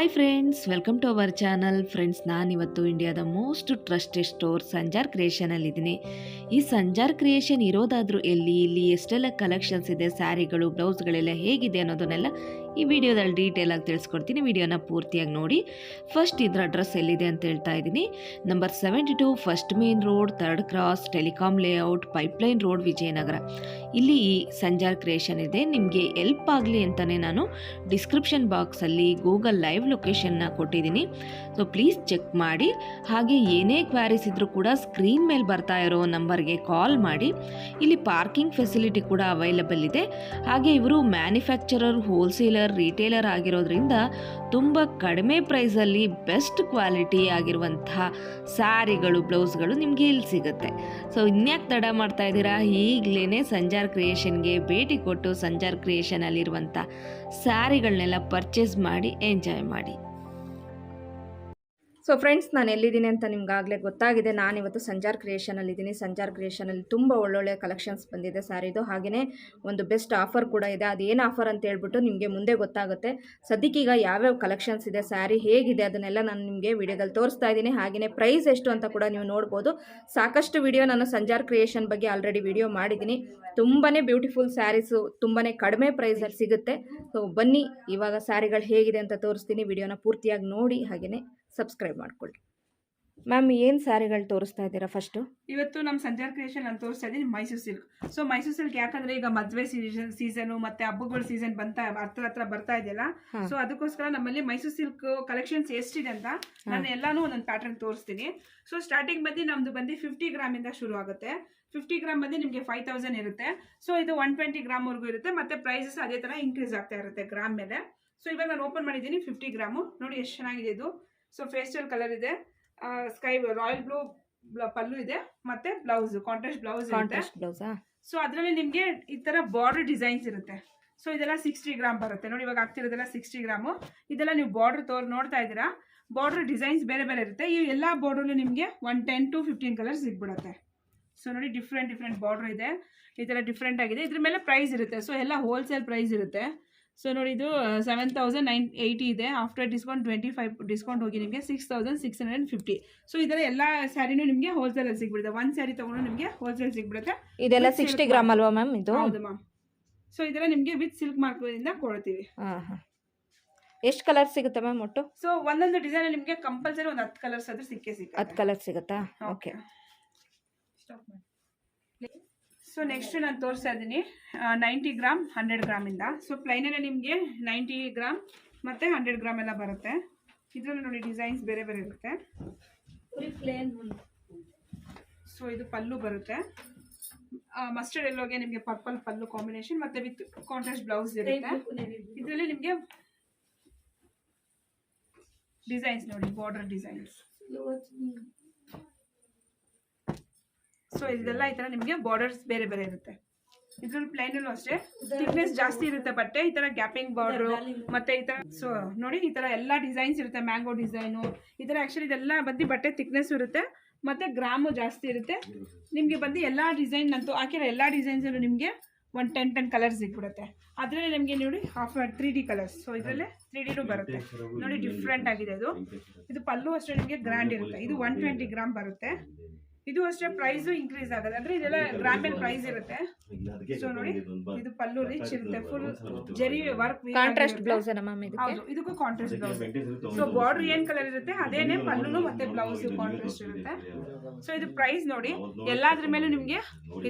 Hi friends, welcome to our channel. Friends, ನಾನಿವತ್ತು ಇಂಡಿಯಾದ most trusted store Sanjar ಕ್ರಿಯೇಷನಲ್ಲಿದ್ದೀನಿ. ಈ ಸಂಜಾರ್ ಕ್ರಿಯೇಷನ್ ಇರೋದಾದರೂ ಇಲ್ಲಿ ಎಷ್ಟೆಲ್ಲ ಕಲೆಕ್ಷನ್ಸ್ ಇದೆ, ಸ್ಯಾರಿಗಳು, ಬ್ಲೌಸ್ಗಳೆಲ್ಲ ಹೇಗಿದೆ ಅನ್ನೋದನ್ನೆಲ್ಲ ಈ ವಿಡಿಯೋದಲ್ಲಿ ಡೀಟೇಲಾಗಿ ತಿಳಿಸ್ಕೊಡ್ತೀನಿ. ವಿಡಿಯೋನ ಪೂರ್ತಿಯಾಗಿ ನೋಡಿ. ಫಸ್ಟ್ ಇದರ ಅಡ್ರೆಸ್ ಎಲ್ಲಿದೆ ಅಂತ ಹೇಳ್ತಾ ಇದ್ದೀನಿ. Number 72 first main road, 3rd cross, telecom layout, pipeline road, Vijayanagara. ಇಲ್ಲಿ ಈ ಸಂಜಾರ್ ಕ್ರಿಯೇಷನ್ ಇದೆ. ನಿಮಗೆ ಎಲ್ಪ್ ಆಗಲಿ ಅಂತಲೇ ನಾನು ಡಿಸ್ಕ್ರಿಪ್ಷನ್ ಬಾಕ್ಸಲ್ಲಿ ಗೂಗಲ್ ಲೈವ್ ಲೊಕೇಶನ್ನ ಕೊಟ್ಟಿದ್ದೀನಿ. ಸೊ ಪ್ಲೀಸ್ ಚೆಕ್ ಮಾಡಿ. ಹಾಗೆ ಏನೇ ಕ್ವಾರೀಸ್ ಇದ್ದರೂ ಕೂಡ ಸ್ಕ್ರೀನ್ ಮೇಲೆ ಬರ್ತಾ ಇರೋ ನಂಬರ್ಗೆ ಕಾಲ್ ಮಾಡಿ. ಇಲ್ಲಿ ಪಾರ್ಕಿಂಗ್ ಫೆಸಿಲಿಟಿ ಕೂಡ ಅವೈಲಬಲ್ ಇದೆ. ಹಾಗೆ ಇವರು ಮ್ಯಾನುಫ್ಯಾಕ್ಚರರ್, ಹೋಲ್ಸೇಲರ್, ರಿಟೇಲರ್ ಆಗಿರೋದ್ರಿಂದ ತುಂಬ ಕಡಿಮೆ ಪ್ರೈಸಲ್ಲಿ ಬೆಸ್ಟ್ ಕ್ವಾಲಿಟಿ ಆಗಿರುವಂತಹ ಸ್ಯಾರಿಗಳು, ಬ್ಲೌಸ್ಗಳು ನಿಮಗೆ ಇಲ್ಲಿ ಸಿಗುತ್ತೆ. ಸೊ ಇನ್ಯಾಕೆ ತಡ ಮಾಡ್ತಾ ಇದ್ದೀರಾ? ಈಗಲೇ ಸಂಜಾರ್ ಕ್ರಿಯೇಷನ್ಗೆ ಭೇಟಿ ಕೊಟ್ಟು ಸಂಜಾರ್ ಕ್ರಿಯೇಷನಲ್ಲಿರುವಂಥ ಸ್ಯಾರಿಗಳನ್ನೆಲ್ಲ ಪರ್ಚೇಸ್ ಮಾಡಿ ಎಂಜಾಯ್ ಮಾಡಿ. ಸೊ ಫ್ರೆಂಡ್ಸ್, ನಾನು ಎಲ್ಲಿದ್ದೀನಿ ಅಂತ ನಿಮ್ಗಾಗಲೇ ಗೊತ್ತಾಗಿದೆ. ನಾನಿವತ್ತು ಸಂಜಾರ್ ಕ್ರಿಯೇಷನಲ್ಲಿದ್ದೀನಿ. ಸಂಜಾರ್ ಕ್ರಿಯೇಷನಲ್ಲಿ ತುಂಬ ಒಳ್ಳೊಳ್ಳೆ ಕಲೆಕ್ಷನ್ಸ್ ಬಂದಿದೆ ಸ್ಯಾರಿದು. ಹಾಗೆಯೇ ಒಂದು ಬೆಸ್ಟ್ ಆಫರ್ ಕೂಡ ಇದೆ. ಅದೇನು ಆಫರ್ ಅಂತ ಹೇಳ್ಬಿಟ್ಟು ನಿಮಗೆ ಮುಂದೆ ಗೊತ್ತಾಗುತ್ತೆ. ಸದ್ಯಕ್ಕೀಗ ಯಾವ್ಯಾವ ಕಲೆಕ್ಷನ್ಸ್ ಇದೆ, ಸ್ಯಾರಿ ಹೇಗಿದೆ, ಅದನ್ನೆಲ್ಲ ನಾನು ನಿಮಗೆ ವಿಡಿಯೋದಲ್ಲಿ ತೋರಿಸ್ತಾ ಇದ್ದೀನಿ. ಹಾಗೆಯೇ ಪ್ರೈಸ್ ಎಷ್ಟು ಅಂತ ಕೂಡ ನೀವು ನೋಡ್ಬೋದು. ಸಾಕಷ್ಟು ವಿಡಿಯೋ ನಾನು ಸಂಜಾರ್ ಕ್ರಿಯೇಷನ್ ಬಗ್ಗೆ ಆಲ್ರೆಡಿ ವಿಡಿಯೋ ಮಾಡಿದ್ದೀನಿ. ತುಂಬಾ ಬ್ಯೂಟಿಫುಲ್ ಸ್ಯಾರೀಸು ತುಂಬಾ ಕಡಿಮೆ ಪ್ರೈಸಲ್ಲಿ ಸಿಗುತ್ತೆ. ಸೊ ಬನ್ನಿ, ಇವಾಗ ಸ್ಯಾರಿಗಳು ಹೇಗಿದೆ ಅಂತ ತೋರಿಸ್ತೀನಿ. ವಿಡಿಯೋನ ಪೂರ್ತಿಯಾಗಿ ನೋಡಿ, ಹಾಗೆಯೇ ಸಬ್ಸ್ಕ್ರೈಬ್ ಮಾಡ್ಕೊಳ್ಳಿ. ಮ್ಯಾಮ್, ಏನು ಸ್ಯಾರಿಗಳು ತೋರಿಸ್ತಾ ಇದ್ದೀರಾ? ಫಸ್ಟು ಇವತ್ತು ನಮ್ಮ ಸಂಜಾರ್ ಕ್ರಿಯೇಷನ್ ನಾನು ತೋರಿಸ್ತಾ ಇದ್ದೀನಿ Mysuru silk. So Mysuru silk ಯಾಕಂದ್ರೆ ಈಗ ಮದುವೆ ಸೀಸನು ಮತ್ತೆ ಹಬ್ಬಗಳ ಸೀಸನ್ ಹತ್ರ ಬರ್ತಾ ಇದೆಯಲ್ಲ, ಸೊ ಅದಕ್ಕೋಸ್ಕರ ನಮ್ಮಲ್ಲಿ ಮೈಸೂರು ಸಿಲ್ಕ್ ಕಲೆಕ್ಷನ್ಸ್ ಎಷ್ಟಿದೆ ಅಂತ ನಾನು ಎಲ್ಲಾನು ಒಂದೊಂದು ಪ್ಯಾಟರ್ನ್ ತೋರಿಸ್ತೀನಿ. ಸೊ ಸ್ಟಾರ್ಟಿಂಗ್ ಬಂದು ನಮ್ದು ಬಂದು 50 ಗ್ರಾಮಿಂದ ಶುರು ಆಗುತ್ತೆ. 50 ಗ್ರಾಮ್ ಬಂದು ನಿಮಗೆ 5000 ಇರುತ್ತೆ. ಸೊ ಇದು 120 ಗ್ರಾಮ್ವರೆಗೂ ಇರುತ್ತೆ. ಮತ್ತೆ ಪ್ರೈಸಸ್ ಅದೇ ಥರ ಇನ್ಕ್ರೀಸ್ ಆಗ್ತಾ ಇರುತ್ತೆ ಗ್ರಾಮ್ ಮೇಲೆ. ಸೊ ಇವಾಗ ನಾನು ಓಪನ್ ಮಾಡಿದ್ದೀನಿ 50 ಗ್ರಾಮು. ನೋಡಿ ಎಷ್ಟು ಚೆನ್ನಾಗಿದೆ ಇದು. ಸೊ ಫೇಸ್ಟಲ್ ಕಲರ್ ಇದೆ, ಸ್ಕೈ ರಾಯಲ್ ಬ್ಲೂ ಪಲ್ಲು ಇದೆ, ಮತ್ತೆ ಬ್ಲೌಸ್ ಕಾಂಟ್ರಾಸ್ಟ್ ಬ್ಲೌಸ್ ಇರುತ್ತೆ. ಸೊ ಅದರಲ್ಲಿ ನಿಮಗೆ ಈ ತರ ಬಾರ್ಡರ್ ಡಿಸೈನ್ಸ್ ಇರುತ್ತೆ. ಸೊ ಇದೆಲ್ಲ 60 ಗ್ರಾಮ್ ಬರುತ್ತೆ. ನೋಡಿ ಇವಾಗ ಆಗ್ತಿರೋದೆಲ್ಲ 60 ಗ್ರಾಮು. ಇದೆಲ್ಲ ನೀವು ಬಾರ್ಡರ್ ನೋಡ್ತಾ ಇದ್ದೀರಾ. ಬಾರ್ಡರ್ ಡಿಸೈನ್ಸ್ ಬೇರೆ ಬೇರೆ ಇರುತ್ತೆ. ಈ ಎಲ್ಲ ಬಾರ್ಡರ್ಲು ನಿಮಗೆ 10 to 15 ಕಲರ್ಸ್ ಸಿಗ್ಬಿಡುತ್ತೆ. ಸೊ ನೋಡಿ ಡಿಫ್ರೆಂಟ್ ಬಾರ್ಡರ್ ಇದೆ. ಈ ಥರ ಡಿಫ್ರೆಂಟ್ ಆಗಿದೆ. ಇದ್ರ ಮೇಲೆ ಪ್ರೈಸ್ ಇರುತ್ತೆ. ಸೊ ಎಲ್ಲ ಹೋಲ್ಸೇಲ್ ಪ್ರೈಸ್ ಇರುತ್ತೆ. ಸೊ ನೋಡಿ ಇದು 7980 ಇದೆ. ಆಫ್ಟರ್ ಡಿಸ್ಕೌಂಟ್ 25 ಡಿಸ್ಕೌಂಟ್ ಹೋಗಿ ನಿಮಗೆ 6650. ಸೊ ಇದರ ಎಲ್ಲ ಸ್ಯಾರಿನೂ ನಿಮಗೆ ಹೋಲ್ಸೇಲಲ್ಲಿ ಸಿಗ್ಬಿಡುತ್ತೆ. ಒಂದು ಸ್ಯಾರಿ ತಗೊಂಡು ನಿಮಗೆ ಹೋಲ್ಸೇಲ್ ಸಿಗ್ಬಿಡುತ್ತೆ. ಇದೆಲ್ಲ 60 ಗ್ರಾಮ್ ಅಲ್ವಾ ಮ್ಯಾಮ್? ಇದು ಹೌದು ಮ್ಯಾಮ್. ಸೊ ಇದರ ನಿಮಗೆ ವಿತ್ ಸಿಲ್ಕ್ ಮಾರ್ಕ್ನಿಂದ ಕೊಡ್ತೀವಿ. ಎಷ್ಟು ಕಲರ್ ಸಿಗುತ್ತೆ ಮ್ಯಾಮ್ ಒಟ್ಟು? ಸೊ ಒಂದೊಂದು ಡಿಸೈನ್ ನಿಮಗೆ ಕಂಪಲ್ಸರಿ ಒಂದು 10 ಕಲರ್ಸ್ ಆದ್ರೂ ಸಿಕ್ಕೇ 10 ಕಲರ್ ಸಿಗುತ್ತಾ? ಓಕೆ. ಸೊ ನೆಕ್ಸ್ಟ್ ನಾನು ತೋರಿಸ್ತಾ ಇದ್ದೀನಿ 90 ಗ್ರಾಮ್ 100 ಗ್ರಾಮಿಂದ. ಸೊ ಪ್ಲೈನಲ್ಲಿ ನಿಮಗೆ 90 ಗ್ರಾಮ್ ಮತ್ತು 100 ಗ್ರಾಮ್ ಎಲ್ಲ ಬರುತ್ತೆ. ಇದರಲ್ಲಿ ನೋಡಿ ಡಿಸೈನ್ಸ್ ಬೇರೆ ಬೇರೆ ಇರುತ್ತೆ. ಸೊ ಇದು ಪಲ್ಲು ಬರುತ್ತೆ. ಮಸ್ಟರ್ಡ್ ಎಲ್ಲೋಗೆ ನಿಮಗೆ ಪರ್ಪಲ್ ಪಲ್ಲು ಕಾಂಬಿನೇಷನ್ ಮತ್ತು ವಿತ್ ಕಾಂಟ್ರಾಸ್ಟ್ ಬ್ಲೌಸ್ ಇರುತ್ತೆ. ಇದರಲ್ಲಿ ನಿಮಗೆ ಡಿಸೈನ್ಸ್ ನೋಡಿ, ಬಾರ್ಡರ್ ಡಿಸೈನ್ಸ್. ಸೊ ಇದೆಲ್ಲ ಈ ಥರ ನಿಮಗೆ ಬಾರ್ಡರ್ಸ್ ಬೇರೆ ಬೇರೆ ಇರುತ್ತೆ. ಇದ್ರಲ್ಲಿ ಪ್ಲೈನಲ್ಲೂ ಅಷ್ಟೇ ಥಿಕ್ನೆಸ್ ಜಾಸ್ತಿ ಇರುತ್ತೆ ಬಟ್ಟೆ. ಈ ಥರ ಗ್ಯಾಪಿಂಗ್ ಬಾರ್ಡರ್ ಮತ್ತೆ ಈ ಥರ. ಸೊ ನೋಡಿ ಈ ಥರ ಎಲ್ಲ ಡಿಸೈನ್ಸ್ ಇರುತ್ತೆ. ಮ್ಯಾಂಗೋ ಡಿಸೈನು ಈ ಥರ. ಆ್ಯಕ್ಚುಲಿ ಇದೆಲ್ಲ ಬಂದು ಬಟ್ಟೆ ಥಿಕ್ನೆಸ್ ಇರುತ್ತೆ ಮತ್ತು ಗ್ರಾಮು ಜಾಸ್ತಿ ಇರುತ್ತೆ. ನಿಮಗೆ ಬಂದು ಎಲ್ಲ ಡಿಸೈನ್ ಅಂತೂ ಹಾಕಿರೋ ಎಲ್ಲ ಡಿಸೈನ್ಸಲ್ಲೂ ನಿಮಗೆ 10 ಕಲರ್ಸ್ ಸಿಗ್ಬಿಡುತ್ತೆ. ಅದರಲ್ಲಿ ನಿಮಗೆ ನೋಡಿ 3D ಕಲರ್ಸ್. ಸೊ ಇದರಲ್ಲೇ 3D ಬರುತ್ತೆ. ನೋಡಿ ಡಿಫ್ರೆಂಟ್ ಆಗಿದೆ ಇದು. ಇದು ಪಲ್ಲು ಅಷ್ಟೇ ನಿಮಗೆ ಗ್ರ್ಯಾಂಡ್ ಇರುತ್ತೆ. ಇದು 120 ಗ್ರಾಮ್ ಬರುತ್ತೆ. ಇದು ಅಷ್ಟೇ ಪ್ರೈಸು ಇನ್ಕ್ರೀಸ್ ಆಗುತ್ತೆ. ಅಂದ್ರೆ ಇದೆಲ್ಲ ಗ್ರಾಮ್ ಮೇಲೆ ಪ್ರೈಸ್ ಇರುತ್ತೆ. ಸೊ ನೋಡಿ ಇದು ಪಲ್ಲು ರಿಚ್ ಇರುತ್ತೆ. ಫುಲ್ ಜರಿ ವರ್ಕ್, ಕಾಂಟ್ರಾಸ್ಟ್ ಬ್ಲೌಸ್. ಹೌದು, ಇದಕ್ಕೂ ಕಾಂಟ್ರಾಸ್ಟ್ ಬ್ಲೌಸ್. ಸೊ ಬಾರ್ಡರ್ ಏನ್ ಕಲರ್ ಇರುತ್ತೆ ಅದೇನೆ ಪಲ್ಲುನು ಮತ್ತೆ ಬ್ಲೌಸ್ ಕಾಂಟ್ರಾಸ್ಟ್ ಇರುತ್ತೆ. ಸೊ ಇದು ಪ್ರೈಸ್ ನೋಡಿ ಎಲ್ಲಾದ್ರ ಮೇಲೂ ನಿಮಗೆ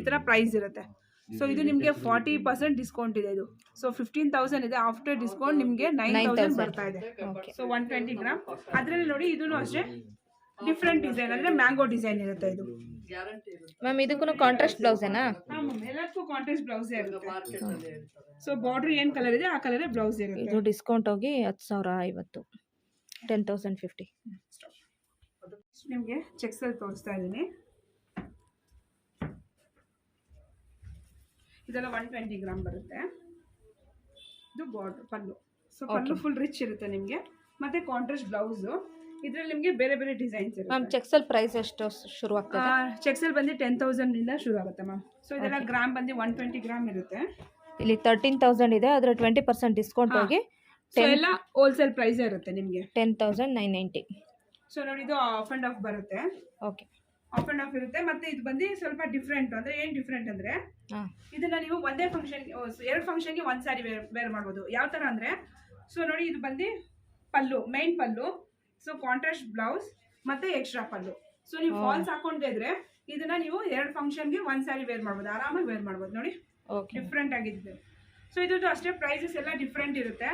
ಈ ತರ ಪ್ರೈಸ್ ಇರುತ್ತೆ. ಸೊ ಇದು ನಿಮಗೆ 40% ಡಿಸ್ಕೌಂಟ್ ಇದೆ. ಇದು ಸೊ 15,000 ಇದೆ. ಆಫ್ಟರ್ ಡಿಸ್ಕೌಂಟ್ ನಿಮಗೆ 9,000 ಬರ್ತಾ ಇದೆ. So 120 gram. ಅದರಲ್ಲಿ ನೋಡಿ ಇದೂ ಅಷ್ಟೇ ಡಿಫ್ರೆಂಟ್ ಡಿಸೈನ್, ಅಂದ್ರೆ ಮ್ಯಾಂಗೋ ಡಿಸೈನ್ ಇರುತ್ತೆ. ಇದು ಮ್ಯಾಮ್ ಇದಕ್ಕೂ ಕಾಂಟ್ರಾಸ್ಟ್ ಬ್ಲೌಸ್ ಏನಾ? ಎಲ್ಲದಕ್ಕೂ ಕಾಂಟ್ರಾಸ್ಟ್ ಬ್ಲೌಸ್ ಇರುತ್ತೆ. ಸೊ ಬಾರ್ಡರ್ ಏನ್ ಕಲರ್ ಇದೆ ಆ ಕಲರ್ ಬ್ಲೌಸ್ ಇರುತ್ತೆ. ಇದು ಡಿಸ್ಕೌಂಟ್ ಹೋಗಿ 10,050, 10,050. ನಿಮಗೆ ಚೆಕ್ಸ್ ಅಲ್ಲಿ ತೋರಿಸ್ತಾ ಇದ್ದೀನಿ. ಇದೆಲ್ಲ 120 ಗ್ರಾಮ್ ಬರುತ್ತೆ. ಇದು ಬಾರ್ಡರ್ ಪಲ್ಲು. ಸೊ ಪಲ್ಲು ಫುಲ್ ರಿಚ್ ಇರುತ್ತೆ ನಿಮಗೆ ಮತ್ತೆ ಕಾಂಟ್ರಾಸ್ಟ್ ಬ್ಲೌಸ್. ಇದರಲ್ಲಿ ನಿಮಗೆ ಬೇರೆ ಬೇರೆ ಡಿಸೈನ್ಸ್ ಇರುತ್ತೆ. ಮ್ಯಾಮ್ ಚೆಕ್ಸಲ್ ಪ್ರೈಸ್ ಎಷ್ಟು ಶುರು ಆಗ್ತದೆ? ಚೆಕ್ಸಲ್ ಬಂದು 10,000 ಇಂದ ಶುರು ಆಗುತ್ತೆ ಮ್ಯಾಮ್. ಸೊ ಇದೆಲ್ಲ ಗ್ರಾಮ್ ಬಂದು 120 ಗ್ರಾಮ್ ಇರುತ್ತೆ. ಇಲ್ಲಿ 13,000 ಇದೆ. ಅದರ 20% ಡಿಸ್ಕೌಂಟ್ ಹೋಗಿ ಸೊ ಎಲ್ಲ ಹೋಲ್ಸೇಲ್ ಪ್ರೈಸ್ ಇರುತ್ತೆ ನಿಮಗೆ 10,990. ಸೊ ನೋಡಿ ಇದು ಆಫ್ ಅಂಡ್ ಆಫ್ ಬರುತ್ತೆ, ಓಕೆ. ಆಫ್ ಅಂಡ್ ಆಫ್ ಇರುತ್ತೆ. ಮತ್ತೆ ಇದು ಬಂದು ಸ್ವಲ್ಪ ಡಿಫ್ರೆಂಟ್ ಅಂದ್ರೆ ಏನ್ ಡಿಫ್ರೆಂಟ್ ಅಂದ್ರೆ ಇದನ್ನ ನೀವು ಒಂದೇ ಫಂಕ್ಷನ್ 2 ಫಂಕ್ಷನ್ಗೆ ಒಂದ್ ಸಾರಿ ವೇರ್ ಮಾಡ್ಬೋದು. ಯಾವ ತರ ಅಂದ್ರೆ ಸೊ ನೋಡಿ ಇದು ಬಂದು ಪಲ್ಲು, ಮೈನ್ ಪಲ್ಲು, ಸೊ ಕಾಂಟ್ರಾಸ್ಟ್ ಬ್ಲೌಸ್ ಮತ್ತೆ ಎಕ್ಸ್ಟ್ರಾ ಪಲ್ಲು. ಸೊ ನೀವು ಫಾಲ್ಸ್ ಹಾಕೊಂಡಿದ್ರೆ ಇದನ್ನ ನೀವು 2 ಫಂಕ್ಷನ್ಗೆ ಒಂದ್ ಸಾರಿ ವೇರ್ ಮಾಡ್ಬೋದು, ಆರಾಮಾಗಿ ವೇರ್ ಮಾಡ್ಬೋದು. ನೋಡಿ ಡಿಫ್ರೆಂಟ್ ಆಗಿದೆ. ಸೊ ಇದ್ರದ್ದು ಅಷ್ಟೇ ಪ್ರೈಸಸ್ ಎಲ್ಲ ಡಿಫ್ರೆಂಟ್ ಇರುತ್ತೆ.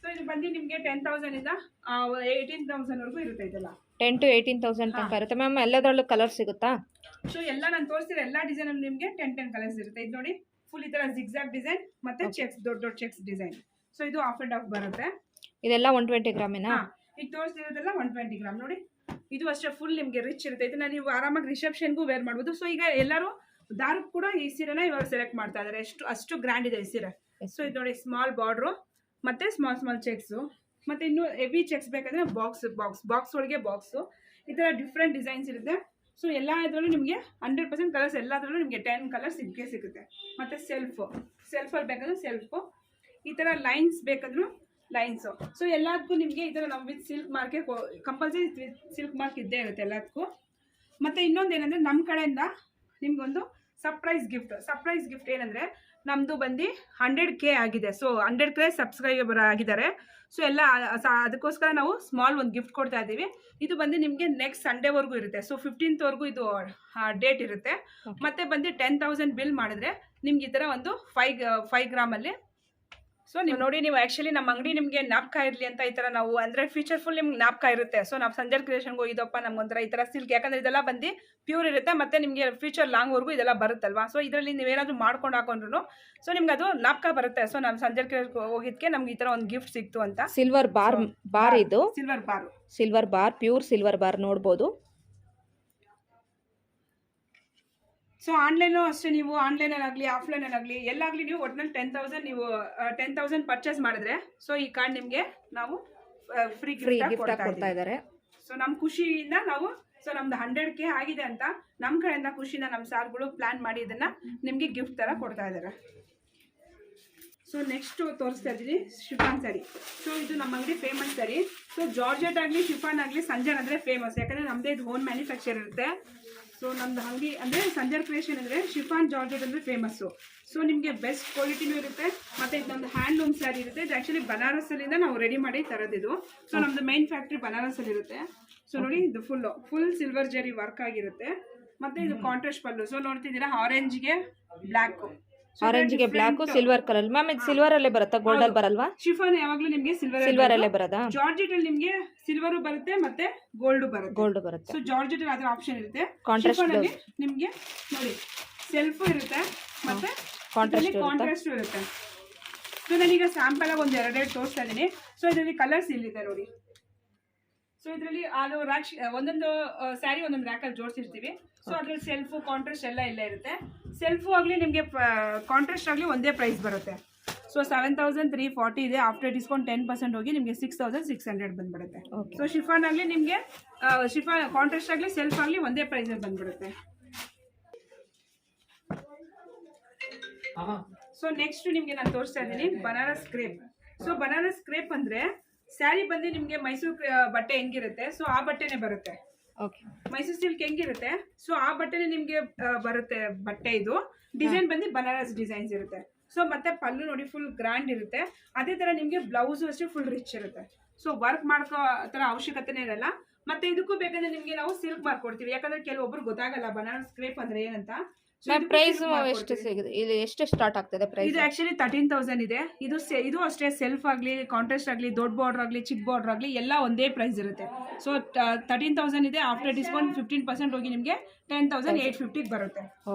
ಸೊ ಇದು ಬಂದು ನಿಮಗೆ 10,000 ಇಂದ 18,000 ವರೆಗೂ ಇರುತ್ತೆ. ಇದೆಲ್ಲ 10 to 18,000 ತನಕ ಇರುತ್ತೆ ಮ್ಯಾಮ್. ಎಲ್ಲದರಲ್ಲೂ ಕಲರ್ ಸಿಗುತ್ತಾ? ಸೊ ಎಲ್ಲ ನಾನು ತೋರಿಸ್ತಿರೋ ಎಲ್ಲ ಡಿಸೈನ್ ಅಲ್ಲಿ ನಿಮಗೆ 10 ಕಲರ್ಸ್ ಇರುತ್ತೆ. ಇದು ನೋಡಿ ಫುಲ್ ಈ ತರ ಜಿಗ್ಜಾಗ್ ಡಿಸೈನ್ ಮತ್ತೆ ಚೆಕ್ಸ್, ದೊಡ್ಡ ದೊಡ್ಡ ಚೆಕ್ಸ್ ಡಿಸೈನ್. ಸೊ ಇದು ಆಫ್ ಅಂಡ್ ಆಫ್ ಬರುತ್ತೆ. ಇದೆಲ್ಲ 120 ಗ್ರಾಮಿನಾ? ಈಗ ತೋರಿಸ್ತಿರೋದೆಲ್ಲ 120 ಗ್ರಾಮ್. ನೋಡಿ ಇದು ಅಷ್ಟೇ ಫುಲ್ ನಿಮಗೆ ರಿಚ್ ಇರುತ್ತೆ. ಇದನ್ನ ನೀವು ಆರಾಮಾಗಿ ರಿಸೆಪ್ಷನ್ಗೂ ವೇರ್ ಮಾಡ್ಬೋದು. ಸೊ ಈಗ ಎಲ್ಲರೂ ದಾರಕ್ಕೆ ಕೂಡ ಈ ಸೀರೆನ ಇವಾಗ ಸೆಲೆಕ್ಟ್ ಮಾಡ್ತಾ ಇದ್ದಾರೆ, ಅಷ್ಟು ಗ್ರ್ಯಾಂಡ್ ಇದೆ ಈ ಸೀರೆ. ಸೊ ಇದು ನೋಡಿ ಸ್ಮಾಲ್ ಬಾರ್ಡ್ರು ಮತ್ತೆ ಸ್ಮಾಲ್ ಚೆಕ್ಸು, ಮತ್ತೆ ಇನ್ನು ಹೆವಿ ಚೆಕ್ಸ್ ಬೇಕಂದ್ರೆ ಬಾಕ್ಸ್ ಒಳಗೆ ಬಾಕ್ಸು, ಈ ಥರ ಡಿಫ್ರೆಂಟ್ ಡಿಸೈನ್ಸ್ ಇರುತ್ತೆ. ಸೊ ಎಲ್ಲ ಇದರಲ್ಲೂ ನಿಮಗೆ 100% ಕಲರ್ಸ್, ಎಲ್ಲದರಲ್ಲೂ ನಿಮಗೆ 10 ಕಲರ್ಸ್ ಸಿಗುತ್ತೆ. ಮತ್ತೆ ಸೆಲ್ಫಲ್ಲಿ ಬೇಕಂದ್ರೆ ಸೆಲ್ಫು, ಈ ಥರ ಲೈನ್ಸ್ ಬೇಕಾದ್ರೂ ಲೈನ್ಸು. ಸೊ ಎಲ್ಲದಕ್ಕೂ ನಿಮಗೆ ಈ ಥರ ನಾವು ವಿತ್ ಸಿಲ್ಕ್ ಮಾರ್ಕೆ ಕಂಪಲ್ಸರಿ ಸಿಲ್ಕ್ ಮಾರ್ಕ್ ಇದ್ದೇ ಇರುತ್ತೆ ಎಲ್ಲದಕ್ಕೂ. ಮತ್ತು ಇನ್ನೊಂದು ಏನಂದರೆ ನಮ್ಮ ಕಡೆಯಿಂದ ನಿಮ್ಗೊಂದು ಸರ್ಪ್ರೈಸ್ ಗಿಫ್ಟ್ ಏನಂದರೆ ನಮ್ಮದು ಬಂದು 100K ಆಗಿದೆ. ಸೊ 100K ಸಬ್ಸ್ಕ್ರೈಬರ್ ಆಗಿದ್ದಾರೆ. ಸೊ ಎಲ್ಲ ಅದಕ್ಕೋಸ್ಕರ ನಾವು ಸ್ಮಾಲ್ ಒಂದು ಗಿಫ್ಟ್ ಕೊಡ್ತಾ ಇದ್ದೀವಿ. ಇದು ಬಂದು ನಿಮಗೆ ನೆಕ್ಸ್ಟ್ ಸಂಡೇವರೆಗೂ ಇರುತ್ತೆ. ಸೊ 15th ವರೆಗೂ ಇದು ಡೇಟ್ ಇರುತ್ತೆ. ಮತ್ತೆ ಬಂದು 10,000 ಬಿಲ್ ಮಾಡಿದ್ರೆ ನಿಮ್ಗೆ ಈ ಥರ ಒಂದು 5 ಗ್ರಾಮಲ್ಲಿ. ಸೊ ನೀವು ನೋಡಿ, ನೀವು ಆ್ಯಕ್ಚುಲಿ ನಮ್ಮ ಅಂಗಡಿ ನಿಮಗೆ ಜ್ಞಾಪಕ ಇರಲಿ ಅಂತ ಈ ಥರ ನಾವು ಅಂದರೆ ಫ್ಯೂಚರ್ ಫುಲ್ ನಿಮ್ಗೆ ಜ್ಞಾಪಕ ಇರುತ್ತೆ. ಸೊ ನಾವು ಸಂಜರ್ ಕ್ರಿಯೇಷನ್ಗೆ ಹೋಗಿದ್ದಪ್ಪ ನಮ್ಗೊಂಥರ ಈ ಥರ ಸಿಲ್ಕ್, ಯಾಕಂದರೆ ಇದೆಲ್ಲ ಬಂದು ಪ್ಯೂರ್ ಇರುತ್ತೆ ಮತ್ತು ನಿಮಗೆ ಫ್ಯೂಚರ್ ಲಾಂಗ್ವರೆಗೂ ಇದೆಲ್ಲ ಬರುತ್ತಲ್ವಾ. ಸೊ ಇದರಲ್ಲಿ ನೀವೇನಾದರೂ ಮಾಡ್ಕೊಂಡು ಹಾಕೊಂಡ್ರು ಸೊ ನಿಮ್ಗೆ ಅದು ಜ್ಞಾಪಕ ಬರುತ್ತೆ. ಸೊ ನಾವು ಸಂಜರ್ ಕ್ರಿಯೇಷನ್ಗೆ ಹೋಗಿದ್ದಕ್ಕೆ ನಮ್ಗೆ ಈ ಥರ ಒಂದು ಗಿಫ್ಟ್ ಸಿಕ್ತು ಅಂತ. ಸಿಲ್ವರ್ ಬಾರ್ ಇದು silver bar, pure silver bar ನೋಡ್ಬೋದು. ಸೊ ಆನ್ಲೈನು ಅಷ್ಟೇ, ನೀವು ಆನ್ಲೈನಲ್ಲಾಗಲಿ ಆಫ್ಲೈನಲ್ಲಾಗಲಿ ಎಲ್ಲಾಗಲಿ ನೀವು ಒಟ್ಟಿನಲ್ಲಿ 10,000 ಪರ್ಚೇಸ್ ಮಾಡಿದ್ರೆ ಸೊ ಈ ಕಾರ್ಡ್ ನಿಮಗೆ ನಾವು ಫ್ರೀ ಗಿಫ್ಟ್ ಕೊಡ್ತಾ ಇದ್ದಾರೆ. ಸೊ ನಮ್ಮ ಖುಷಿಯಿಂದ ನಾವು ಸೊ ನಮ್ದು 100K ಆಗಿದೆ ಅಂತ ನಮ್ಮ ಕಡೆಯಿಂದ ಖುಷಿಯಿಂದ ನಮ್ಮ ಸಾರ್ಗಳು ಪ್ಲಾನ್ ಮಾಡಿ ಇದನ್ನ ನಿಮಗೆ ಗಿಫ್ಟ್ ಥರ ಕೊಡ್ತಾ ಇದ್ದಾರೆ. ಸೊ ನೆಕ್ಸ್ಟ್ ತೋರಿಸ್ತಾ ಇದ್ದೀನಿ ಶಿಫಾನ್ ಸ್ಯಾರಿ. ಸೊ ಇದು ನಮ್ಮ ಅಂಗಡಿ ಫೇಮಸ್ ಸ್ಯಾರಿ. ಸೊ ಜಾರ್ಜೆಟ್ ಆಗಲಿ ಶಿಫಾನ್ ಆಗಲಿ ಸಂಜರ್ ಅಂದರೆ ಫೇಮಸ್, ಯಾಕಂದರೆ ನಮ್ಮದೇ ಇದು ಓನ್ ಮ್ಯಾನುಫ್ಯಾಕ್ಚರ್ ಇರುತ್ತೆ. ಸೊ ನಮ್ದು ಅಂಗಡಿ ಅಂದರೆ ಸಂಜರ್ ಕ್ರಿಯೇಷನ್ ಅಂದರೆ ಶಿಫಾನ್ ಜಾರ್ಜೆಟ್ ಅಂದರೆ ಫೇಮಸ್ಸು. ಸೊ ನಿಮಗೆ ಬೆಸ್ಟ್ ಕ್ವಾಲಿಟಿನೂ ಇರುತ್ತೆ. ಮತ್ತು ಇದು ನಮ್ಮದು ಹ್ಯಾಂಡ್ಲೂಮ್ ಸ್ಯಾರಿ ಇರುತ್ತೆ. ಇದು ಆ್ಯಕ್ಚುಲಿ ಬನಾರಸಲ್ಲಿಂದ ನಾವು ರೆಡಿ ಮಾಡಿ ತರೋದಿದು. ಸೊ ನಮ್ಮದು ಮೈನ್ ಫ್ಯಾಕ್ಟ್ರಿ ಬನಾರಸಲ್ಲಿ ಇರುತ್ತೆ. ಸೊ ನೋಡಿ ಇದು ಫುಲ್ ಸಿಲ್ವರ್ ಜರಿ ವರ್ಕ್ ಆಗಿರುತ್ತೆ. ಮತ್ತು ಇದು ಕಾಂಟ್ರಾಸ್ಟ್ ಪಲ್ಲು. ಸೊ ನೋಡ್ತಿದ್ದೀರಾ ಆರೆಂಜ್ಗೆ ಬ್ಲ್ಯಾಕು, ಸಿಲ್ವರ್ ಕಲರ್. ಮ್ಯಾಮ್ ಇದು ಸಿಲ್ವರ್ ಅಲ್ಲೇ ಬರುತ್ತಾ, ಗೋಲ್ಡ್ ಅಲ್ಲಿ ಬರಲ್ವಾ? ಶಿಫಾನ್ ಯಾವಾಗಲೂ ನಿಮಗೆ ಸಿಲ್ವರ್ ಅಲ್ಲೇ ಬರೋದಾ? ಜಾರ್ಜೆಟ್ ಅಲ್ಲಿ ನಿಮಗೆ ಸಿಲ್ವರು ಬರುತ್ತೆ ಮತ್ತೆ ಗೋಲ್ಡ್ ಬರುತ್ತೆ. ಸೊ ಜಾರ್ಜೆಟ್ ಅಲ್ಲಿ ಅದರ ಆಪ್ಷನ್ ಇರುತ್ತೆ. ಶಿಫಾನ್ ಅಲ್ಲಿ ನಿಮಗೆ ನೋಡಿ ಸೆಲ್ಫ್ ಇರುತ್ತೆ ಮತ್ತೆ ಕಾಂಟ್ರಾಸ್ಟ್ ಇರುತ್ತೆ. ಸೊ ನಾನೀಗ ಸ್ಯಾಂಪಲ್ ಆಗಿ ಒಂದು 2 ತೋರಿಸ್ತಾ ಇದ್ದೀನಿ. ಸೊ ಇದರಲ್ಲಿ ಕಲರ್ಸ್ ಇಲ್ಲಿದೆ ನೋಡಿ. ಸೊ ಇದರಲ್ಲಿ ಅದು ಒಂದೊಂದು ಸ್ಯಾರಿ ಒಂದೊಂದು ರ್ಯಾಕಲ್ಲಿ ಜೋಡಿಸಿರ್ತೀವಿ. ಸೊ ಅದ್ರಲ್ಲಿ ಸೆಲ್ಫು ಕಾಂಟ್ರಾಸ್ಟ್ ಎಲ್ಲ ಇಲ್ಲೇ ಇರುತ್ತೆ. ಸೆಲ್ಫು ಆಗಲಿ ನಿಮಗೆ ಕಾಂಟ್ರಾಸ್ಟ್ ಆಗಲಿ ಒಂದೇ ಪ್ರೈಸ್ ಬರುತ್ತೆ. ಸೊ 7,340 ಇದೆ. ಆಫ್ಟರ್ ಡಿಸ್ಕೌಂಟ್ 10% ಹೋಗಿ ನಿಮಗೆ 6,600 ಬಂದ್ಬಿಡುತ್ತೆ. ಸೊ ಶಿಫಾನ್ ಆಗಲಿ ನಿಮಗೆ ಕಾಂಟ್ರಾಸ್ಟ್ ಆಗಲಿ ಸೆಲ್ಫ್ ಆಗಲಿ ಒಂದೇ ಪ್ರೈಸಲ್ಲಿ ಬಂದ್ಬಿಡುತ್ತೆ. ಸೊ ನೆಕ್ಸ್ಟ್ ನಿಮಗೆ ನಾನು ತೋರಿಸ್ತಾ ಇದ್ದೀನಿ Banaras crepe. So Banaras crepe ಅಂದರೆ ಸ್ಯಾರಿ ಬಂದು ನಿಮಗೆ ಮೈಸೂರು ಬಟ್ಟೆ ಹೆಂಗಿರುತ್ತೆ ಸೊ ಆ ಬಟ್ಟೆನೇ ಬರುತ್ತೆ. ಮೈಸೂರು ಸಿಲ್ಕ್ ಹೆಂಗಿರುತ್ತೆ ಸೊ ಆ ಬಟ್ಟೆನೇ ನಿಮಗೆ ಬರುತ್ತೆ ಬಟ್ಟೆ. ಇದು ಡಿಸೈನ್ ಬಂದು ಬನಾರಸ್ ಡಿಸೈನ್ಸ್ ಇರುತ್ತೆ. ಸೊ ಮತ್ತೆ ಪಲ್ಲು ನೋಡಿ ಫುಲ್ ಗ್ರ್ಯಾಂಡ್ ಇರುತ್ತೆ. ಅದೇ ಥರ ನಿಮಗೆ ಬ್ಲೌಸು ಅಷ್ಟೇ ಫುಲ್ ರಿಚ್ ಇರುತ್ತೆ. ಸೊ ವರ್ಕ್ ಮಾಡ್ಕೋ ಥರ ಅವಶ್ಯಕತೆನೇ ಇರಲ್ಲ. ಮತ್ತೆ ಇದಕ್ಕೂ ಬೇಕಂದ್ರೆ ನಿಮಗೆ ನಾವು ಸಿಲ್ಕ್ ಮಾಡ್ಕೊಡ್ತೀವಿ, ಯಾಕಂದ್ರೆ ಕೆಲವೊಬ್ರು ಗೊತ್ತಾಗಲ್ಲ ಬನಾರಸ್ ಕ್ರೇಪ್ ಅಂದ್ರೆ ಏನಂತ. ಪ್ರೈಸ್ ಎಷ್ಟು ಸಿಗುತ್ತೆ, ಇದು ಎಷ್ಟು ಸ್ಟಾರ್ಟ್ ಆಗ್ತದೆ ಪ್ರೈಸ್? ಇದು ಆಕ್ಚುಲಿ 13,000 ಇದೆ. ಇದು ಅಷ್ಟೇ ಸೆಲ್ಫ್ ಆಗಲಿ ಕಾಂಟ್ರಾಸ್ಟ್ ಆಗಲಿ ದೊಡ್ಡ ಬಾರ್ಡರ್ ಆಗಲಿ ಚಿಕ್ಕ ಬಾರ್ಡರ್ ಆಗಲಿ ಎಲ್ಲ ಒಂದೇ ಪ್ರೈಸ್ ಇರುತ್ತೆ. ಸೊ 13,000 ಇದೆ. ಆಫ್ಟರ್ ಡಿಸ್ಕೌಂಟ್ 15% ಹೋಗಿ ನಿಮಗೆ 10,850 ಬರುತ್ತೆ.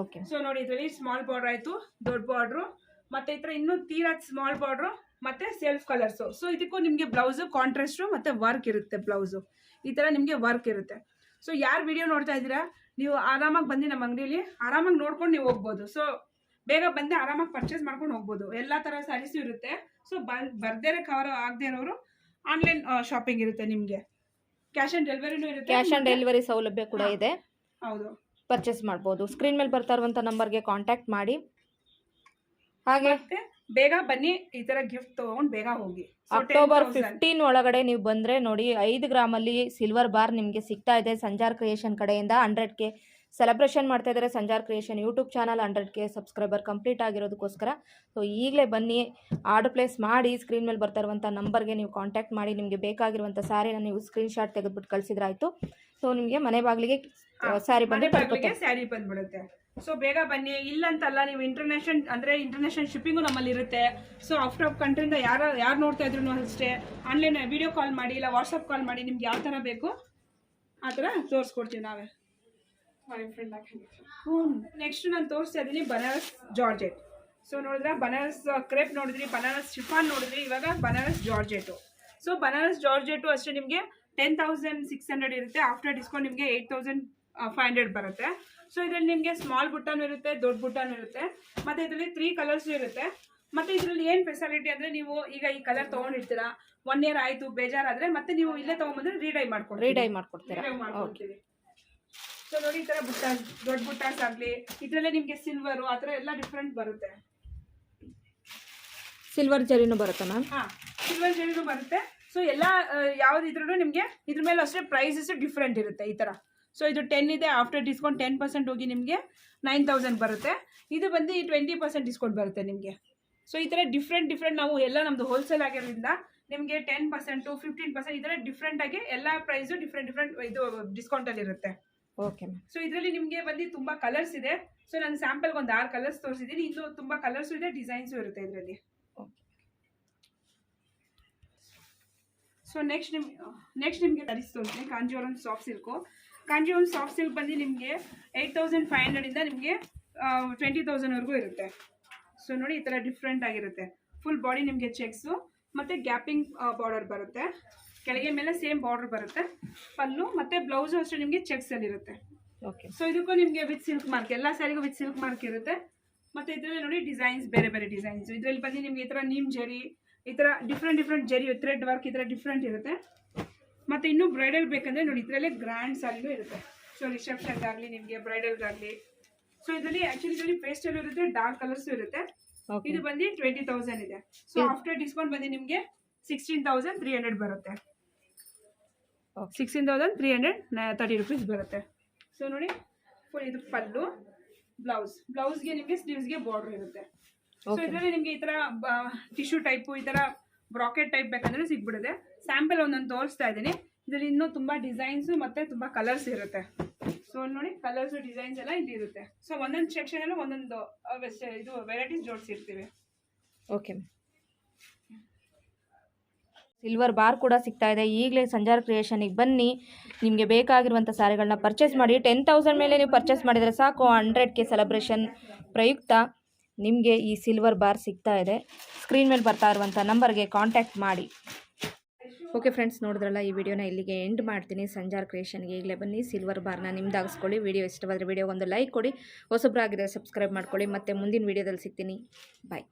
ಸೊ ನೋಡಿ ಇದರಲ್ಲಿ ಸ್ಮಾಲ್ ಬಾರ್ಡರ್ ಆಯಿತು, ದೊಡ್ಡ ಬಾರ್ಡ್ರು, ಮತ್ತೆ ಈ ಥರ ಇನ್ನೂ ತೀರಾ ಸ್ಮಾಲ್ ಬಾರ್ಡ್ರು ಮತ್ತೆ ಸೆಲ್ಫ್ ಕಲರ್ಸು. ಸೊ ಇದಕ್ಕೂ ನಿಮಗೆ ಬ್ಲೌಸು ಕಾಂಟ್ರಾಸ್ಟು ಮತ್ತೆ ವರ್ಕ್ ಇರುತ್ತೆ. ಬ್ಲೌಸು ಈ ಥರ ನಿಮಗೆ ವರ್ಕ್ ಇರುತ್ತೆ. ಸೊ ಯಾರು ವಿಡಿಯೋ ನೋಡ್ತಾ ಇದ್ದೀರಾ ನೀವು ಆರಾಮಾಗಿ ಬಂದು ನಮ್ಮ ಅಂಗಡಿಯಲ್ಲಿ ಆರಾಮಾಗಿ ನೋಡ್ಕೊಂಡು ನೀವು ಹೋಗ್ಬೋದು. ಸೊ ಬೇಗ ಬಂದು ಆರಾಮಾಗಿ ಪರ್ಚೇಸ್ ಮಾಡ್ಕೊಂಡು ಹೋಗ್ಬೋದು. ಎಲ್ಲ ಥರ ಸ್ಯಾರೀಸು ಇರುತ್ತೆ. ಸೊ ಬರ್ದೇ ಕವರ್ ಆಗದೆ ಇರೋರು ಆನ್ಲೈನ್ ಶಾಪಿಂಗ್ ಇರುತ್ತೆ. ನಿಮಗೆ ಕ್ಯಾಶ್ ಆನ್ ಡೆಲಿವರಿನೂ ಇರುತ್ತೆ. ಕ್ಯಾಶ್ ಆನ್ ಡೆಲಿವರಿ ಸೌಲಭ್ಯ ಕೂಡ ಇದೆ. ಹೌದು, ಪರ್ಚೇಸ್ ಮಾಡ್ಬೋದು. ಸ್ಕ್ರೀನ್ ಮೇಲೆ ಬರ್ತಾ ಇರುವಂಥ ನಂಬರ್ಗೆ ಕಾಂಟ್ಯಾಕ್ಟ್ ಮಾಡಿ. ಹಾಗೆ ಬೇಗ ಬನ್ನಿ, ಈ ತರ ಗಿಫ್ಟ್ ತಗೊಂಡು ಬೇಗ ಹೋಗಿ. So, October 10,000. 15 ಒಳಗಡೆ ನೀವು ಬಂದರೆ ನೋಡಿ 5 ಗ್ರಾಮಲ್ಲಿ ಸಿಲ್ವರ್ ಬಾರ್ ನಿಮಗೆ ಸಿಗ್ತಾ ಇದೆ ಸಂಜಾರ್ ಕ್ರಿಯೇಷನ್ ಕಡೆಯಿಂದ. 100K ಸೆಲೆಬ್ರೇಷನ್ ಮಾಡ್ತಾ ಇದ್ದಾರೆ Sanjar creation YouTube channel. 100K subscriber complete ಆಗಿರೋದಕ್ಕೋಸ್ಕರ ಸೊ ಈಗಲೇ ಬನ್ನಿ, ಆರ್ಡರ್ ಪ್ಲೇಸ್ ಮಾಡಿ. ಸ್ಕ್ರೀನ್ ಮೇಲೆ ಬರ್ತಾ ಇರುವಂಥ ನಂಬರ್ಗೆ ನೀವು ಕಾಂಟ್ಯಾಕ್ಟ್ ಮಾಡಿ. ನಿಮಗೆ ಬೇಕಾಗಿರುವಂಥ ಸ್ಯಾರಿನ ನೀವು ಸ್ಕ್ರೀನ್ಶಾಟ್ ತೆಗೆದುಬಿಟ್ಟು ಕಳಿಸಿದ್ರೆ ಆಯಿತು. ಸೊ ನಿಮಗೆ ಮನೆ ಬಾಗಿಲಿಗೆ ಸ್ಯಾರಿ ಮನೆ ಬಂದು ಬಾಗಿಲಿಗೆ ಸ್ಯಾರಿ ಬಂದ್ಬಿಡುತ್ತೆ. ಸೊ ಬೇಗ ಬನ್ನಿ. ಇಲ್ಲಂತಲ್ಲ, ನೀವು ಇಂಟರ್ನ್ಯಾಷನಲ್ ಶಿಪ್ಪಿಂಗು ನಮ್ಮಲ್ಲಿ ಇರುತ್ತೆ. ಸೊ ಔಟ್ ಆಫ್ ಕಂಟ್ರಿಯಿಂದ ಯಾರು ನೋಡ್ತಾ ಇದ್ರು ಅಷ್ಟೇ ಆನ್ಲೈನ್ ವಿಡಿಯೋ ಕಾಲ್ ಮಾಡಿ, ಇಲ್ಲ ವಾಟ್ಸಪ್ ಕಾಲ್ ಮಾಡಿ. ನಿಮ್ಗೆ ಯಾವ ಥರ ಬೇಕು ಆ ಥರ ತೋರಿಸ್ಕೊಡ್ತೀವಿ ನಾವೇ. ನೆಕ್ಸ್ಟ್ ನಾನು ತೋರಿಸ್ತಾ ಇದ್ದೀನಿ ಬನಾರಸ್ ಜಾರ್ಜೆಟ್. ಸೊ ನೋಡಿದ್ರೆ ಬನಾರಸ್ ಕ್ರೇಪ್ ನೋಡಿದ್ರಿ, ಬನಾರಸ್ ಶಿಫಾನ್ ನೋಡಿದ್ರಿ, ಇವಾಗ Banaras georgette. So Banaras georgette ಅಷ್ಟೇ ನಿಮಗೆ 10,600 ಇರುತ್ತೆ. ಆಫ್ಟರ್ ಡಿಸ್ಕೌಂಟ್ ನಿಮಗೆ 8,500 ಬರುತ್ತೆ. ಸೊ ಇದರಲ್ಲಿ ನಿಮಗೆ ಸ್ಮಾಲ್ ಬುಟ್ಟಾನು ಇರುತ್ತೆ, ದೊಡ್ಡ ಬುಟ್ಟಾನು ಇರುತ್ತೆ. ಮತ್ತು ಇದರಲ್ಲಿ 3 ಕಲರ್ಸ್ ಇರುತ್ತೆ. ಮತ್ತು ಇದರಲ್ಲಿ ಏನು ಫೆಸಿಲಿಟಿ ಅಂದರೆ, ನೀವು ಈಗ ಈ ಕಲರ್ ತೊಗೊಂಡಿರ್ತೀರಾ, 1 ಇಯರ್ ಆಯಿತು ಬೇಜಾರಾದರೆ ಮತ್ತೆ ನೀವು ಇಲ್ಲೇ ತೊಗೊಂಬಂದ್ರೆ ರೀಡೈ ಮಾಡ್ಕೊಡ್ತೀರಾ. ಸೊ ನೋಡಿ, ಈ ಥರ ಬುಟ್ಟಾಸ್, ದೊಡ್ಡ ಬುಟ್ಟಾಸ್ ಆಗಲಿ, ಇದರಲ್ಲೇ ನಿಮಗೆ ಸಿಲ್ವರು ಆ ಥರ ಎಲ್ಲ ಡಿಫ್ರೆಂಟ್ ಬರುತ್ತೆ. ಸಿಲ್ವರ್ ಜರಿನೂ ಬರುತ್ತೆ ಮ್ಯಾಮ್. ಹಾಂ, ಸಿಲ್ವರ್ ಜರಿನೂ ಬರುತ್ತೆ. ಸೊ ಎಲ್ಲ ಯಾವುದಿದ್ರೂ ನಿಮಗೆ ಇದ್ರ ಮೇಲೆ ಅಷ್ಟೇ ಪ್ರೈಸಸ್ ಡಿಫ್ರೆಂಟ್ ಇರುತ್ತೆ ಈ ಥರ. ಸೊ ಇದು 10 ಇದೆ, ಆಫ್ಟರ್ ಡಿಸ್ಕೌಂಟ್ 10% ಹೋಗಿ ನಿಮಗೆ 9,000 ಬರುತ್ತೆ. ಇದು ಬಂದು 20% ಡಿಸ್ಕೌಂಟ್ ಬರುತ್ತೆ ನಿಮಗೆ. ಸೊ ಈ ಥರ ಡಿಫ್ರೆಂಟ್ ನಾವು ಎಲ್ಲ ನಮ್ಮದು ಹೋಲ್ಸೇಲ್ ಆಗಿರೋದ್ರಿಂದ ನಿಮಗೆ 10%, 15% ಈ ಥರ ಡಿಫ್ರೆಂಟಾಗಿ ಎಲ್ಲ ಪ್ರೈಸು ಡಿಫ್ರೆಂಟ್ ಇದು ಡಿಸ್ಕೌಂಟಲ್ಲಿ ಇರುತ್ತೆ. Okay ma'am. ಸೊ ಇದರಲ್ಲಿ ನಿಮಗೆ ಬಂದು ತುಂಬ ಕಲರ್ಸ್ ಇದೆ. ಸೊ ನಾನು ಸ್ಯಾಂಪಲ್ಗೆ ಒಂದು 6 ಕಲರ್ಸ್ ತೋರಿಸಿದ್ದೀನಿ. ಇನ್ನೂ ತುಂಬ ಕಲರ್ಸು ಇದೆ, ಡಿಸೈನ್ಸು ಇರುತ್ತೆ ಇದರಲ್ಲಿ. ಸೊ ನೆಕ್ಸ್ಟ್ ನಿಮಗೆ ತರಿಸ್ತೋತೀನಿ Kanjeevaram soft silk. Kanjeevaram soft silk ಬಂದು ನಿಮಗೆ 8,500 ಇಂದ ನಿಮಗೆ 20,000ವರೆಗೂ ಇರುತ್ತೆ. ಸೊ ನೋಡಿ, ಈ ಥರ ಡಿಫ್ರೆಂಟ್ ಆಗಿರುತ್ತೆ. ಫುಲ್ ಬಾಡಿ ನಿಮಗೆ ಚೆಕ್ಸು ಮತ್ತು ಗ್ಯಾಪಿಂಗ್ ಬಾರ್ಡರ್ ಬರುತ್ತೆ. ಕೆಳಗೆ ಮೇಲೆ ಸೇಮ್ ಬಾರ್ಡರ್ ಬರುತ್ತೆ. ಪಲ್ಲು ಮತ್ತು ಬ್ಲೌಸು ಅಷ್ಟೇ ನಿಮಗೆ ಚೆಕ್ಸಲ್ಲಿ ಇರುತ್ತೆ. ಓಕೆ. ಸೊ ಇದಕ್ಕೂ ನಿಮಗೆ ವಿತ್ ಸಿಲ್ಕ್ ಮಾರ್ಕ್, ಎಲ್ಲ ಸ್ಯಾರಿಗೂ ವಿತ್ ಸಿಲ್ಕ್ ಮಾರ್ಕ್ ಇರುತ್ತೆ. ಮತ್ತು ಇದರಲ್ಲಿ ನೋಡಿ ಡಿಸೈನ್ಸ್, ಬೇರೆ ಡಿಸೈನ್ಸ್. ಇದರಲ್ಲಿ ಬಂದು ನಿಮಗೆ ಈ ಥರ ನೀಮ್ ಜರಿ, ಈ ಥರ ಡಿಫ್ರೆಂಟ್ ಜರಿ, ಥ್ರೆಡ್ ವರ್ಕ್ ಈ ಥರ ಡಿಫ್ರೆಂಟ್ ಇರುತ್ತೆ. ಮತ್ತು ಇನ್ನೂ ಬ್ರೈಡಲ್ ಬೇಕಂದರೆ ನೋಡಿ, ಇದರಲ್ಲೇ ಗ್ರ್ಯಾಂಡ್ ಸ್ಯಾರಿನೂ ಇರುತ್ತೆ. ಸೊ ರಿಸೆಪ್ಷನ್ಗಾಗಲಿ ನಿಮಗೆ ಬ್ರೈಡಲ್ಗಾಗಲಿ. ಸೊ ಇದರಲ್ಲಿ ಪೇಸ್ಟಲ್ ಇರುತ್ತೆ, ಡಾರ್ಕ್ ಕಲರ್ಸು ಇರುತ್ತೆ. ಇದು ಬಂದು 20,000 ಇದೆ. ಸೊ ಆಫ್ಟರ್ ಡಿಸ್ಕೌಂಟ್ ಬಂದು ನಿಮಗೆ 16,300 ಬರುತ್ತೆ. 16,330 ರುಪೀಸ್ ಬರುತ್ತೆ. ಸೊ ನೋಡಿ, ಫುಲ್ ಇದು ಪಲ್ಲು, ಬ್ಲೌಸ್ಗೆ ನಿಮಗೆ ಸ್ಲೀವ್ಸ್ಗೆ ಬಾರ್ಡರ್ ಇರುತ್ತೆ. ಸೊ ಇದರಲ್ಲಿ ನಿಮಗೆ ಈ ಥರ ಟಿಶ್ಯೂ ಟೈಪು, ಈ ಥರ ಬ್ರಾಕೆಟ್ ಟೈಪ್ ಬೇಕಂದ್ರೆ ಸಿಗ್ಬಿಡುತ್ತೆ. ಸ್ಯಾಂಪಲ್ ಒಂದೊಂದು ತೋರಿಸ್ತಾ ಇದ್ದೀನಿ. ಇದರಲ್ಲಿ ಇನ್ನೂ ತುಂಬ ಡಿಸೈನ್ಸು ಮತ್ತು ತುಂಬ ಕಲರ್ಸ್ ಇರುತ್ತೆ. ಸೊ ನೋಡಿ, ಕಲರ್ಸು ಡಿಸೈನ್ಸ್ ಎಲ್ಲ ಇಲ್ಲಿ ಇರುತ್ತೆ. ಸೊ ಒಂದೊಂದು ಸೆಕ್ಷನಲ್ಲೂ ಒಂದೊಂದು ಇದು ವೆರೈಟೀಸ್ ಜೋಡಿಸಿರ್ತೀವಿ. ಓಕೆ. ಸಿಲ್ವರ್ ಬಾರ್ ಕೂಡ ಸಿಗ್ತಾ ಇದೆ. ಈಗಲೇ ಸಂಜಾರ್ ಕ್ರಿಯೇಷನಿಗೆ ಬನ್ನಿ, ನಿಮಗೆ ಬೇಕಾಗಿರುವಂಥ ಸ್ಯಾರಿಗಳನ್ನ ಪರ್ಚೇಸ್ ಮಾಡಿ. 10,000 ಮೇಲೆ ನೀವು ಪರ್ಚೇಸ್ ಮಾಡಿದರೆ ಸಾಕು. 100K ಸೆಲೆಬ್ರೇಷನ್ ಪ್ರಯುಕ್ತ ನಿಮಗೆ ಈ ಸಿಲ್ವರ್ ಬಾರ್ ಸಿಗ್ತಾ ಇದೆ. ಸ್ಕ್ರೀನ್ ಮೇಲೆ ಬರ್ತಾ ಇರುವಂಥ ನಂಬರ್ಗೆ ಕಾಂಟ್ಯಾಕ್ಟ್ ಮಾಡಿ. ಓಕೆ ಫ್ರೆಂಡ್ಸ್, ನೋಡಿದ್ರಲ್ಲ, ಈ ವಿಡಿಯೋನ ಇಲ್ಲಿಗೆ ಎಂಡ್ ಮಾಡ್ತೀನಿ. ಸಂಜಾರ್ ಕ್ರಿಯೇಷನ್ಗೆ ಈಗಲೇ ಬನ್ನಿ, ಸಿಲ್ವರ್ ಬಾರ್ನ ನಿಮ್ದಾಗಿಸ್ಕೊಳ್ಳಿ. ವಿಡಿಯೋ ಇಷ್ಟವಾದರೆ ವಿಡಿಯೋಗೊಂದು ಲೈಕ್ ಕೊಡಿ, ಹೊಸಬ್ರಾಗಿದ್ದರೆ ಸಬ್ಸ್ಕ್ರೈಬ್ ಮಾಡ್ಕೊಳ್ಳಿ. ಮತ್ತು ಮುಂದಿನ ವಿಡಿಯೋದಲ್ಲಿ ಸಿಗ್ತೀನಿ. ಬಾಯ್.